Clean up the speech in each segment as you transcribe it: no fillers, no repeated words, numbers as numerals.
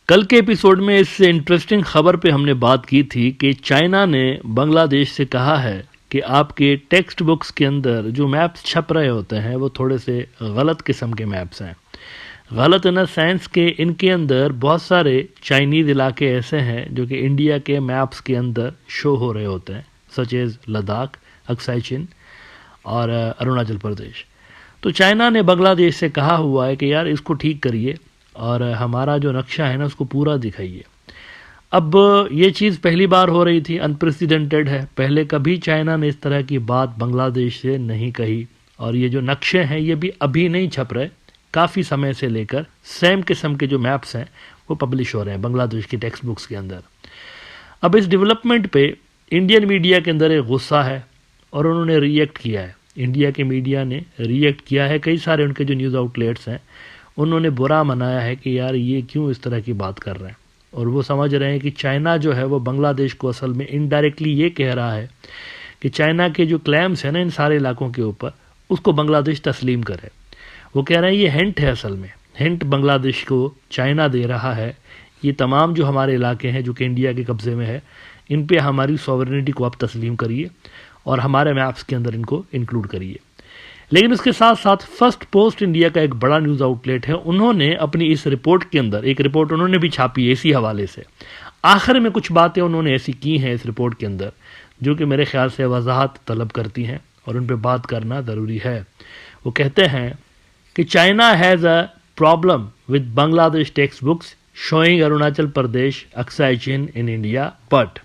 कल के एपिसोड में इस इंटरेस्टिंग खबर पे हमने बात की थी कि चाइना ने बांग्लादेश से कहा है कि आपके टेक्स्ट बुक्स के अंदर जो मैप्स छप रहे होते हैं वो थोड़े से गलत किस्म के मैप्स हैं। गलत इन सेंस के इनके अंदर बहुत सारे चाइनीज़ इलाके ऐसे हैं जो कि इंडिया के मैप्स के अंदर शो हो रहे होते हैं, सच एज लद्दाख, अक्साई चिन और अरुणाचल प्रदेश। तो चाइना ने बांग्लादेश से कहा हुआ है कि यार इसको ठीक करिए और हमारा जो नक्शा है ना उसको पूरा दिखाइए। अब ये चीज़ पहली बार हो रही थी, अनप्रेसिडेंटेड है। पहले कभी चाइना ने इस तरह की बात बांग्लादेश से नहीं कही। और ये जो नक्शे हैं ये भी अभी नहीं छप रहे, काफ़ी समय से लेकर सेम किस्म के जो मैप्स हैं वो पब्लिश हो रहे हैं बांग्लादेश की टेक्स्ट बुक्स के अंदर। अब इस डेवलपमेंट पे इंडियन मीडिया के अंदर एक गुस्सा है और उन्होंने रिएक्ट किया है। इंडिया के मीडिया ने रिएक्ट किया है, कई सारे उनके जो न्यूज़ आउटलेट्स हैं उन्होंने बुरा मनाया है कि यार ये क्यों इस तरह की बात कर रहे हैं। और वो समझ रहे हैं कि चाइना जो है वो बांग्लादेश को असल में इनडायरेक्टली ये कह रहा है कि चाइना के जो क्लेम्स हैं ना इन सारे इलाकों के ऊपर उसको बांग्लादेश तस्लीम करे। वो कह रहे हैं ये हिंट है, असल में हिंट बांग्लादेश को चाइना दे रहा है, ये तमाम जो हमारे इलाके हैं जो कि इंडिया के कब्ज़े में है इन पे हमारी सॉवरेनिटी को आप तस्लीम करिए और हमारे मैप्स के अंदर इनको इंक्लूड करिए। लेकिन उसके साथ साथ फर्स्ट पोस्ट इंडिया का एक बड़ा न्यूज़ आउटलेट है, उन्होंने अपनी इस रिपोर्ट के अंदर एक रिपोर्ट उन्होंने भी छापी है इसी हवाले से। आखिर में कुछ बातें उन्होंने ऐसी की हैं इस रिपोर्ट के अंदर जो कि मेरे ख्याल से वजाहत तलब करती हैं और उन पर बात करना ज़रूरी है। वो कहते हैं कि China has a problem with Bangladesh text books showing Arunachal Pradesh Aksai chin in India, but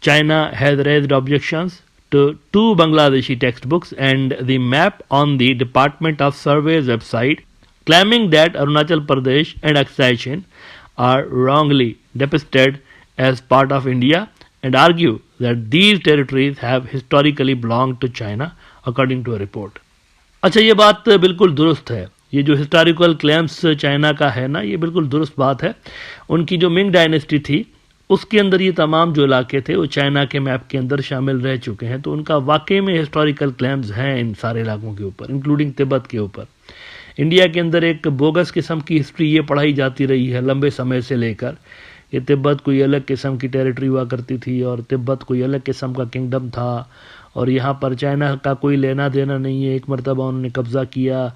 China has raised objections to two Bangladeshi textbooks and the map on the Department of Survey's website, claiming that Arunachal Pradesh and Aksai Chin are wrongly depicted as part of India and argue that these territories have historically belonged to China, according to a report. अच्छा, ये बात बिल्कुल दुरुस्त है। ये जो historical claims China का है ना, ये बिल्कुल दुरुस्त बात है। उनकी जो मिंग डायनेस्टी थी उसके अंदर ये तमाम जो इलाके थे वो चाइना के मैप के अंदर शामिल रह चुके हैं। तो उनका वाकई में हिस्टोरिकल क्लेम्स हैं इन सारे इलाकों के ऊपर, इंक्लूडिंग तिब्बत के ऊपर। इंडिया के अंदर एक बोगस किस्म की हिस्ट्री ये पढ़ाई जाती रही है लंबे समय से लेकर। ये तिब्बत कोई अलग किस्म की टेरिटरी हुआ करती थी और तिब्बत कोई अलग किस्म का किंगडम था और यहाँ पर चाइना का कोई लेना देना नहीं है। एक मरतबा उन्होंने कब्जा किया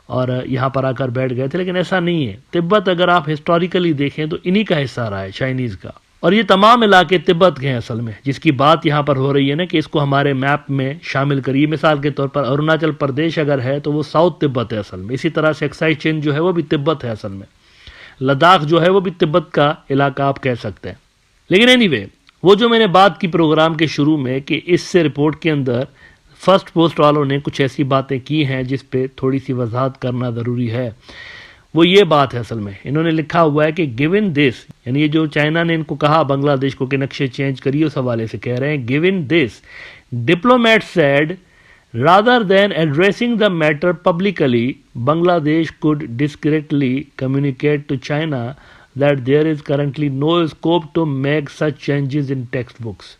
और यहाँ पर आकर बैठ गए थे, लेकिन ऐसा नहीं है। तिब्बत अगर आप हिस्टोरिकली देखें तो इन्हीं का हिस्सा रहा है, चाइनीज़ का। और ये तमाम इलाके तिब्बत के हैं असल में, जिसकी बात यहाँ पर हो रही है ना कि इसको हमारे मैप में शामिल करिए। मिसाल के तौर पर अरुणाचल प्रदेश अगर है तो वो साउथ तिब्बत है असल में। इसी तरह से अक्साई चिन जो है वो भी तिब्बत है असल में। लद्दाख जो है वो भी तिब्बत का इलाका आप कह सकते हैं। लेकिन एनीवे, वो जो मैंने बात की प्रोग्राम के शुरू में कि इससे रिपोर्ट के अंदर फर्स्ट पोस्ट वालों ने कुछ ऐसी बातें की हैं जिस पे थोड़ी सी वजाहत करना ज़रूरी है। वो ये बात है असल में, इन्होंने लिखा हुआ है कि गिवन दिस, यानी ये जो चाइना ने इनको कहा बांग्लादेश को कि नक्शे चेंज करिए, उस हवाले से कह रहे हैं given this diplomat said rather than addressing the matter publicly Bangladesh could discreetly communicate to China that there is currently no scope to make such changes in textbooks.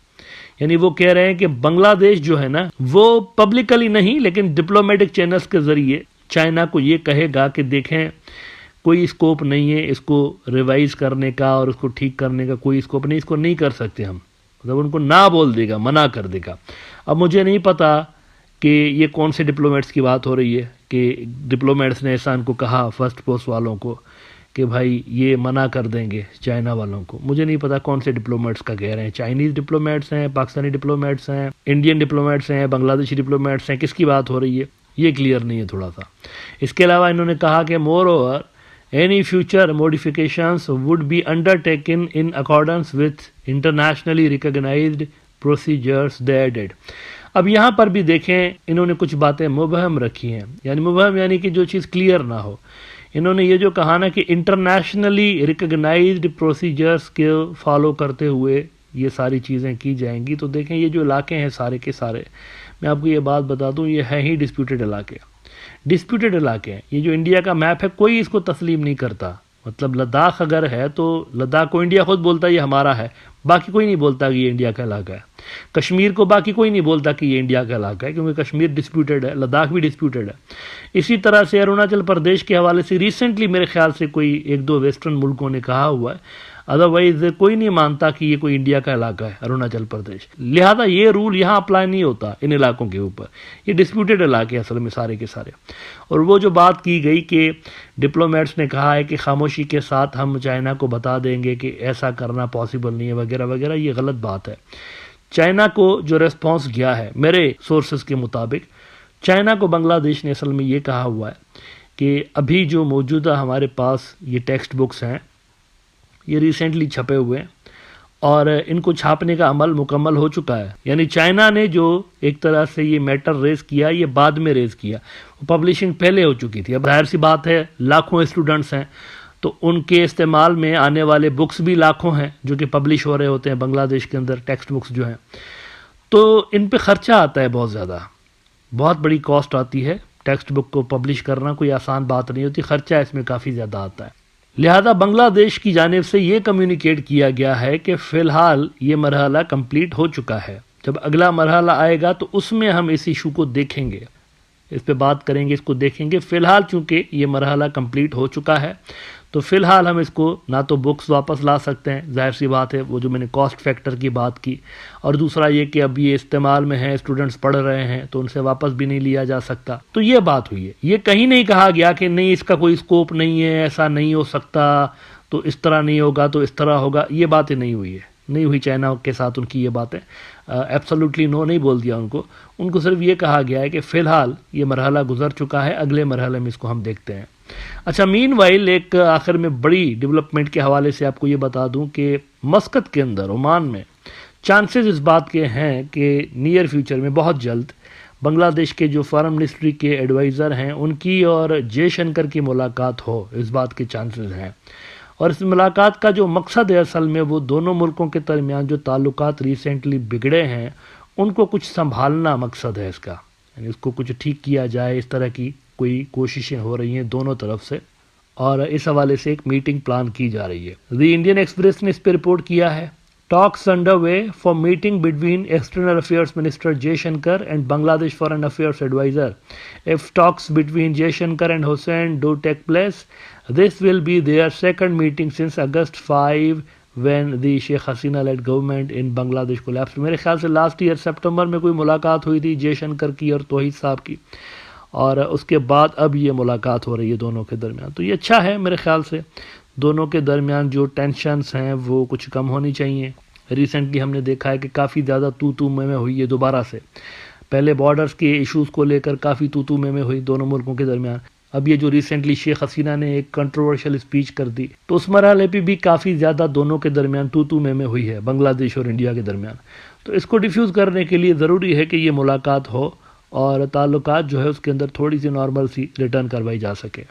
यानी वो कह रहे हैं कि बांग्लादेश जो है ना वो पब्लिकली नहीं लेकिन डिप्लोमेटिक चैनल्स के जरिए चाइना को ये कहेगा कि देखें कोई स्कोप नहीं है इसको रिवाइज करने का और उसको ठीक करने का, कोई स्कोप नहीं, इसको नहीं कर सकते हम। मतलब उनको ना बोल देगा, मना कर देगा। अब मुझे नहीं पता कि ये कौन से डिप्लोमेट्स की बात हो रही है कि डिप्लोमेट्स ने ऐसा उनको कहा फर्स्ट पोस्ट वालों को कि भाई ये मना कर देंगे चाइना वालों को। मुझे नहीं पता कौन से डिप्लोमेट्स का कह रहे हैं। चाइनीज़ डिप्लोमेट्स हैं, पाकिस्तानी डिप्लोमेट्स हैं, इंडियन डिप्लोमेट्स हैं, बांग्लादेशी डिप्लोमेट्स हैं, किसकी बात हो रही है ये क्लियर नहीं है थोड़ा सा। इसके अलावा इन्होंने कहा कि moreover any future modifications would be undertaken in accordance with internationally recognised procedures they added. अब यहाँ पर भी देखें इन्होंने कुछ बातें मुबहम रखी हैं, यानी मुबहम यानी कि जो चीज़ क्लियर ना हो। इन्होंने ये जो कहा ना कि इंटरनेशनली रिकॉग्नाइज्ड प्रोसीजर्स के फॉलो करते हुए ये सारी चीज़ें की जाएंगी। तो देखें ये जो इलाके हैं सारे के सारे, मैं आपको ये बात बता दूं, ये है ही डिस्प्यूटेड इलाके। डिस्प्यूटेड इलाके हैं। ये जो इंडिया का मैप है कोई इसको तस्लीम नहीं करता। मतलब लद्दाख अगर है तो लद्दाख को इंडिया खुद बोलता है ये हमारा है, बाकी कोई नहीं बोलता कि ये इंडिया का इलाका है। कश्मीर को बाकी कोई नहीं बोलता कि ये इंडिया का इलाका है, क्योंकि कश्मीर डिस्प्यूटेड है, लद्दाख भी डिस्प्यूटेड है। इसी तरह से अरुणाचल प्रदेश के हवाले से रिसेंटली मेरे ख्याल से कोई एक दो वेस्टर्न मुल्कों ने कहा हुआ है, अदरवाइज कोई नहीं मानता कि ये कोई इंडिया का इलाका है अरुणाचल प्रदेश। लिहाजा ये रूल यहाँ अप्लाई नहीं होता इन इलाकों के ऊपर, ये डिस्प्यूटेड इलाके असल में सारे के सारे। और वो जो बात की गई कि डिप्लोमेट्स ने कहा है कि खामोशी के साथ हम चाइना को बता देंगे कि ऐसा करना पॉसिबल नहीं है वगैरह वगैरह, ये गलत बात है। चाइना को जो रेस्पॉन्स गया है मेरे सोर्सेज के मुताबिक, चाइना को बांग्लादेश ने असल में ये कहा हुआ है कि अभी जो मौजूदा हमारे पास ये टेक्स्ट बुक्स हैं ये रिसेंटली छपे हुए हैं और इनको छापने का अमल मुकम्मल हो चुका है। यानी चाइना ने जो एक तरह से ये मैटर रेज किया ये बाद में रेज किया, पब्लिशिंग पहले हो चुकी थी। अब जाहिर सी बात है लाखों स्टूडेंट्स हैं तो उनके इस्तेमाल में आने वाले बुक्स भी लाखों हैं जो कि पब्लिश हो रहे होते हैं बांग्लादेश के अंदर, टेक्स्ट बुक्स जो हैं, तो इन पे खर्चा आता है बहुत ज़्यादा, बहुत बड़ी कॉस्ट आती है। टेक्स्ट बुक को पब्लिश करना कोई आसान बात नहीं होती, खर्चा इसमें काफ़ी ज़्यादा आता है। लिहाजा बांग्लादेश की जानिब से ये कम्युनिकेट किया गया है कि फ़िलहाल ये मरहला कंप्लीट हो चुका है, जब अगला मरहला आएगा तो उसमें हम इस इशू को देखेंगे, इस पे बात करेंगे, इसको देखेंगे। फ़िलहाल चूँकि ये मरहला कंप्लीट हो चुका है तो फ़िलहाल हम इसको ना तो बुक्स वापस ला सकते हैं, जाहिर सी बात है, वो जो मैंने कॉस्ट फैक्टर की बात की, और दूसरा ये कि अब ये इस्तेमाल में है, स्टूडेंट्स पढ़ रहे हैं तो उनसे वापस भी नहीं लिया जा सकता। तो ये बात हुई है। ये कहीं नहीं कहा गया कि नहीं इसका कोई स्कोप नहीं है, ऐसा नहीं हो सकता, तो इस तरह नहीं होगा तो इस तरह होगा, ये बातें नहीं हुई है, नहीं हुई चाइना के साथ उनकी ये बातें। एब्सोल्युटली नो नहीं बोल दिया उनको सिर्फ ये कहा गया है कि फ़िलहाल ये मरहला गुजर चुका है, अगले मरहले में इसको हम देखते हैं। अच्छा, मीनवाइल एक आखिर में बड़ी डेवलपमेंट के हवाले से आपको ये बता दूं कि मस्कत के अंदर ओमान में चांसेस इस बात के हैं कि नियर फ्यूचर में बहुत जल्द बांग्लादेश के जो फॉरेन मिनिस्ट्री के एडवाइज़र हैं उनकी और जयशंकर की मुलाकात हो, इस बात के चांसेस हैं। और इस मुलाकात का जो मकसद है असल में वो दोनों मुल्कों के दरमियान जो ताल्लुकात रिसेंटली बिगड़े हैं उनको कुछ संभालना मकसद है इसका, यानी उसको कुछ ठीक किया जाए, इस तरह की कोई कोशिशें हो रही हैं दोनों तरफ से, और इस हवाले से एक मीटिंग प्लान की जा रही है। द इंडियन एक्सप्रेस ने इस पर रिपोर्ट किया है, talks under way for meeting between external affairs minister Jaishankar and Bangladesh foreign affairs adviser. If talks between Jaishankar and Hossain do take place, this will be their second meeting since August 5 when the Sheikh Hasina led government in Bangladesh collapse. मेरे ख्याल से last year सितंबर में कोई मुलाकात हुई थी जयशंकर की और तौहीद साहब की, और उसके बाद अब ये मुलाकात हो रही है दोनों के दरमियान। तो ये अच्छा है, मेरे ख्याल से दोनों के दरमियान जो टेंशन्स हैं वो कुछ कम होनी चाहिए। रिसेंटली हमने देखा है कि काफ़ी ज़्यादा तू में हुई है दोबारा से, पहले बॉर्डर्स के इश्यूज़ को लेकर काफ़ी तू में हुई दोनों मुल्कों के दरमियान। अब ये जो रिसेंटली शेख हसीना ने एक कंट्रोवर्शियल स्पीच कर दी तो उस मरहले पे भी काफ़ी ज़्यादा दोनों के दरमियान तू में हुई है बांग्लादेश और इंडिया के दरमियान। तो इसको डिफ्यूज़ करने के लिए ज़रूरी है कि ये मुलाकात हो और ताल्लुकात जो है उसके अंदर थोड़ी सी नॉर्मल सी रिटर्न करवाई जा सके।